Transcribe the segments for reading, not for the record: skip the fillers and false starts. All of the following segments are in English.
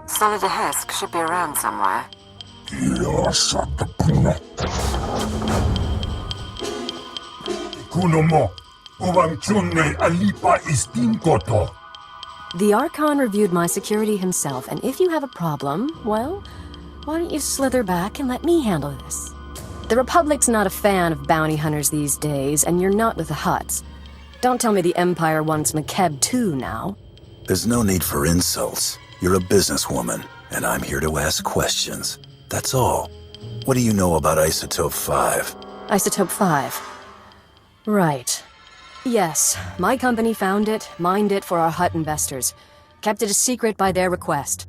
Solid Hesk should be around somewhere. The Archon reviewed my security himself, and if you have a problem, well, why don't you slither back and let me handle this? The Republic's not a fan of bounty hunters these days, and you're not with the Hutts. Don't tell me the Empire wants McKeb too now. There's no need for insults. You're a businesswoman, and I'm here to ask questions. That's all. What do you know about Isotope 5? Isotope 5. Right. Yes, my company found it, mined it for our Hutt investors. Kept it a secret by their request.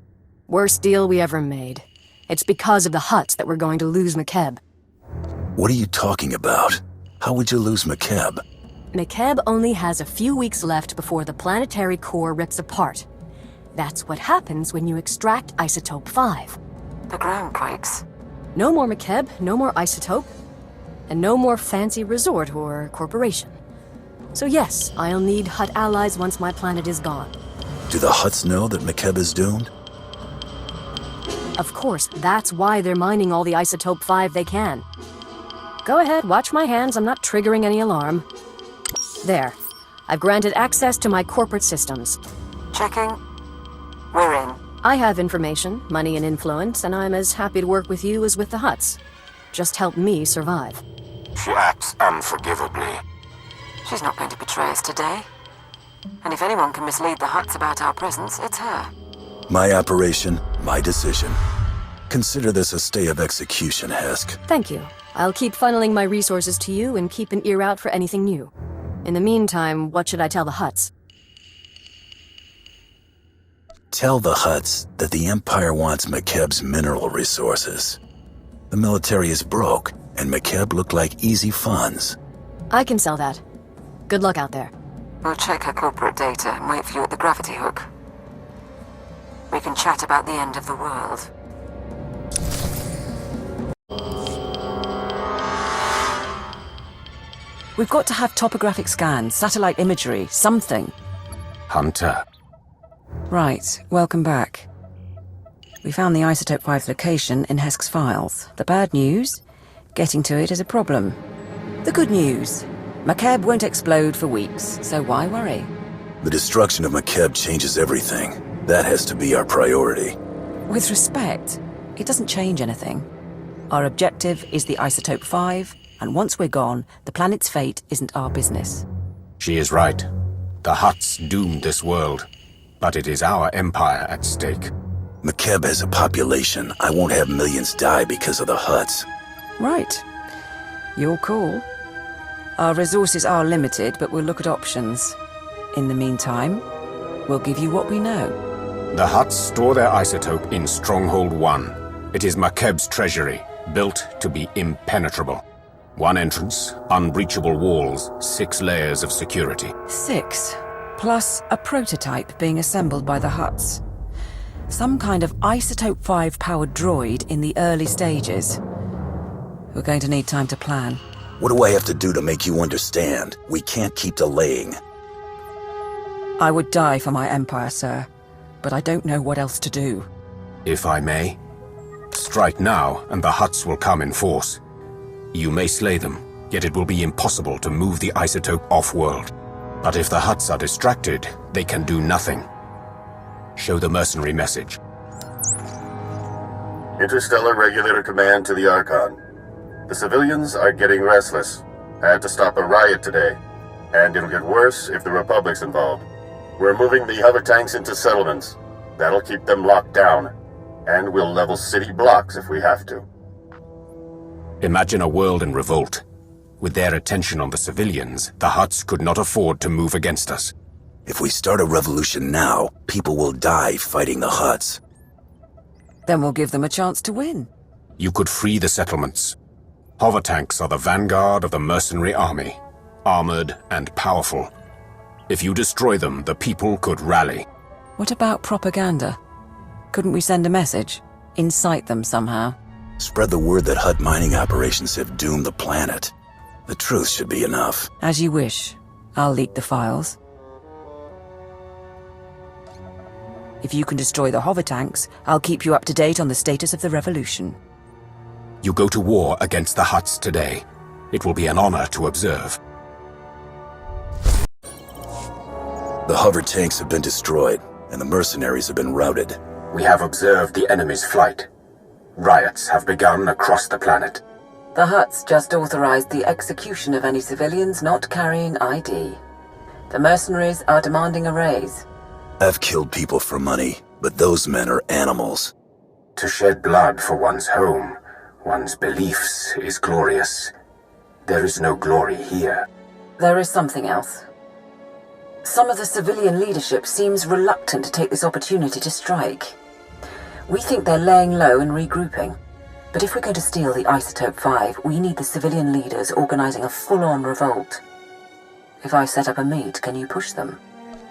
Worst deal we ever made. It's because of the Hutts that we're going to lose McKeb. What are you talking about? How would you lose McKeb? McKeb only has a few weeks left before the planetary core rips apart. That's what happens when you extract Isotope 5. The ground quakes. No more McKeb, no more Isotope, and no more fancy resort or corporation. So yes, I'll need Hutt allies once my planet is gone. Do the Hutts know that McKeb is doomed? Of course, that's why they're mining all the Isotope 5 they can. Go ahead, watch my hands, I'm not triggering any alarm. There. I've granted access to my corporate systems. Checking. We're in. I have information, money and influence, and I'm as happy to work with you as with the Hutts. Just help me survive. She acts unforgivably. She's not going to betray us today. And if anyone can mislead the Hutts about our presence, it's her. My operation, my decision. Consider this a stay of execution, Hesk. Thank you. I'll keep funneling my resources to you and keep an ear out for anything new. In the meantime, what should I tell the Hutts? Tell the Hutts that the Empire wants McKeb's mineral resources. The military is broke, and McKeb looked like easy funds. I can sell that. Good luck out there. We'll check her corporate data and wait for you at the gravity hook. We can chat about the end of the world. We've got to have topographic scans, satellite imagery, something. Hunter. Right, welcome back. We found the Isotope 5's location in Hesk's files. The bad news? Getting to it is a problem. The good news? McKeb won't explode for weeks, so why worry? The destruction of McKeb changes everything. That has to be our priority. With respect, it doesn't change anything. Our objective is the Isotope 5, and once we're gone, the planet's fate isn't our business. She is right. The Hutts doomed this world, but it is our empire at stake. McKeb has a population. I won't have millions die because of the Hutts. Right. Your call. Our resources are limited, but we'll look at options. In the meantime, we'll give you what we know. The Hutts store their isotope in Stronghold 1. It is McKeb's treasury, built to be impenetrable. One entrance, unbreachable walls, 6 layers of security. 6, plus a prototype being assembled by the Hutts. Some kind of Isotope 5-powered droid in the early stages. We're going to need time to plan. What do I have to do to make you understand? We can't keep delaying. I would die for my empire, sir, but I don't know what else to do. If I may, strike now and the Hutts will come in force. You may slay them, yet it will be impossible to move the isotope off-world. But if the Hutts are distracted, they can do nothing. Show the mercenary message. Interstellar Regulator Command to the Archon. The civilians are getting restless. Had to stop a riot today. And it'll get worse if the Republic's involved. We're moving the hover tanks into settlements. That'll keep them locked down. And we'll level city blocks if we have to. Imagine a world in revolt. With their attention on the civilians, the Hutts could not afford to move against us. If we start a revolution now, people will die fighting the Hutts. Then we'll give them a chance to win. You could free the settlements. Hover tanks are the vanguard of the mercenary army, armored and powerful. If you destroy them, the people could rally. What about propaganda? Couldn't we send a message? Incite them somehow? Spread the word that Hutt mining operations have doomed the planet. The truth should be enough. As you wish. I'll leak the files. If you can destroy the hover tanks, I'll keep you up to date on the status of the revolution. You go to war against the Hutts today. It will be an honor to observe. The hover tanks have been destroyed, and the mercenaries have been routed. We have observed the enemy's flight. Riots have begun across the planet. The Hutts just authorized the execution of any civilians not carrying ID. The mercenaries are demanding a raise. I've killed people for money, but those men are animals. To shed blood for one's home, one's beliefs, is glorious. There is no glory here. There is something else. Some of the civilian leadership seems reluctant to take this opportunity to strike. We think they're laying low and regrouping. But if we're going to steal the Isotope 5, we need the civilian leaders organizing a full-on revolt. If I set up a meet, can you push them?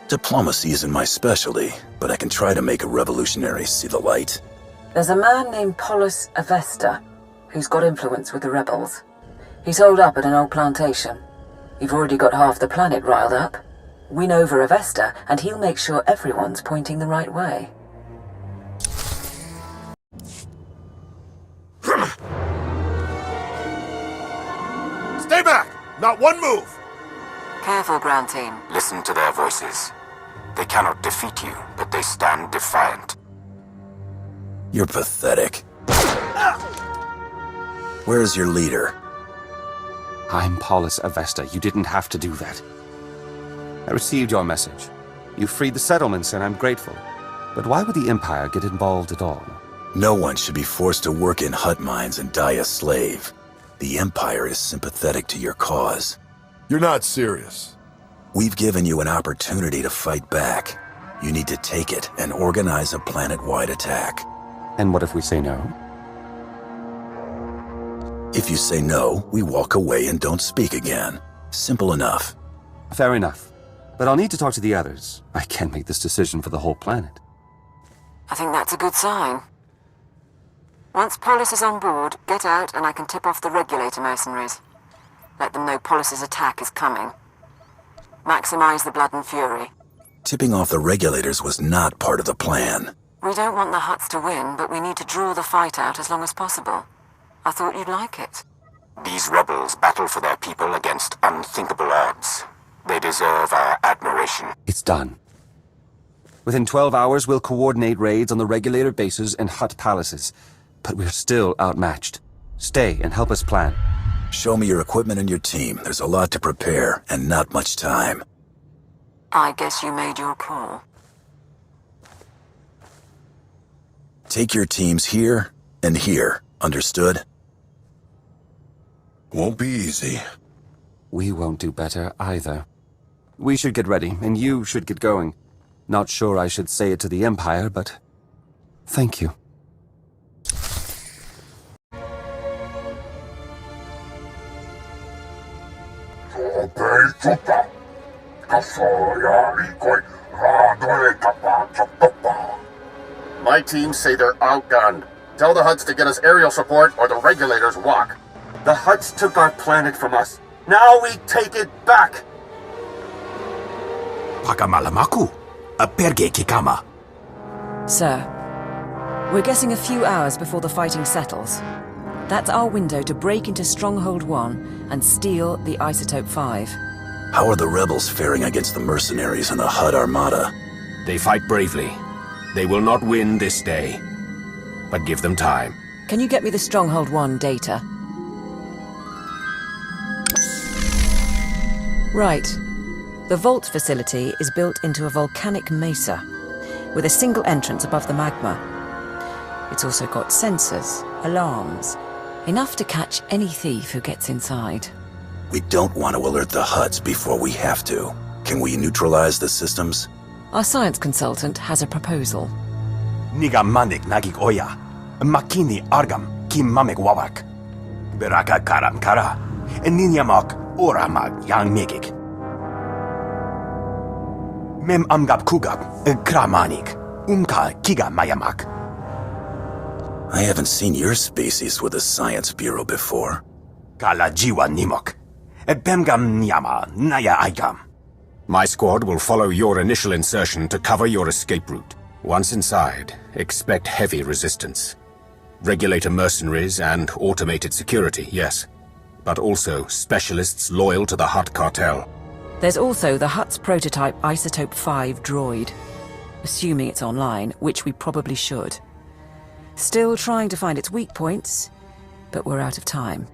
Diplomacy isn't my specialty, but I can try to make a revolutionary see the light. There's a man named Polis Avesta, who's got influence with the rebels. He's holed up at an old plantation. You've already got half the planet riled up. Win over Avesta, and he'll make sure everyone's pointing the right way. Stay back! Not one move! Careful, ground team. Listen to their voices. They cannot defeat you, but they stand defiant. You're pathetic. Where is your leader? I'm Polis Avesta. You didn't have to do that. I received your message. You freed the settlements, and I'm grateful. But why would the Empire get involved at all? No one should be forced to work in Hutt mines and die a slave. The Empire is sympathetic to your cause. You're not serious. We've given you an opportunity to fight back. You need to take it and organize a planet-wide attack. And what if we say no? If you say no, we walk away and don't speak again. Simple enough. Fair enough. But I'll need to talk to the others. I can't make this decision for the whole planet. I think that's a good sign. Once Polis is on board, get out and I can tip off the regulator mercenaries. Let them know Polis's attack is coming. Maximize the blood and fury. Tipping off the regulators was not part of the plan. We don't want the Hutts to win, but we need to draw the fight out as long as possible. I thought you'd like it. These rebels battle for their people against unthinkable odds. They deserve our admiration. It's done. Within 12 hours, we'll coordinate raids on the regulator bases and Hutt palaces. But we're still outmatched. Stay and help us plan. Show me your equipment and your team. There's a lot to prepare, and not much time. I guess you made your call. Take your teams here and here. Understood? Won't be easy. We won't do better either. We should get ready, and you should get going. Not sure I should say it to the Empire, but thank you. My teams say they're outgunned. Tell the Hutts to get us aerial support or the regulators walk. The Hutts took our planet from us. Now we take it back! Pakamalamaku, aperge kikama. Sir, we're getting a few hours before the fighting settles. That's our window to break into Stronghold 1 and steal the Isotope 5. How are the rebels faring against the mercenaries and the Hutt Armada? They fight bravely. They will not win this day. But give them time. Can you get me the Stronghold 1 data? Right. The vault facility is built into a volcanic mesa, with a single entrance above the magma. It's also got sensors, alarms, enough to catch any thief who gets inside. We don't want to alert the Hutts before we have to. Can we neutralize the systems? Our science consultant has a proposal. Niga manik nagik oya, makini argam kim mamek wawak. Beraka karam kara, ninyamak oramag yang megik. Mem amgab kugab, kramanik, kiga mayamak. I haven't seen your species with the Science Bureau before. Kala jiwa nimok, bemgam nyama naya aigam. My squad will follow your initial insertion to cover your escape route. Once inside, expect heavy resistance. Regulator mercenaries and automated security, yes. But also specialists loyal to the Hutt cartel. There's also the Hutt's prototype Isotope 5 droid. Assuming it's online, which we probably should. Still trying to find its weak points, but we're out of time.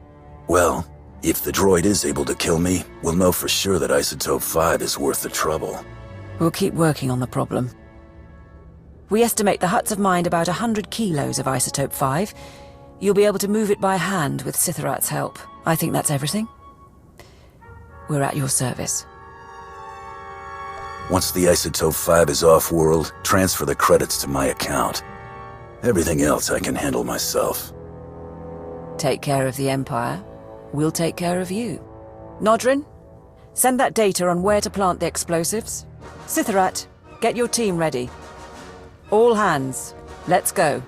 Well, if the droid is able to kill me, we'll know for sure that Isotope 5 is worth the trouble. We'll keep working on the problem. We estimate the Hutts have mined about 100 kilos of Isotope 5. You'll be able to move it by hand with Sithorat's help. I think that's everything. We're at your service. Once the Isotope 5 is off-world, transfer the credits to my account. Everything else I can handle myself. Take care of the Empire. We'll take care of you. Nodrin, send that data on where to plant the explosives. Sithorat, get your team ready. All hands, let's go.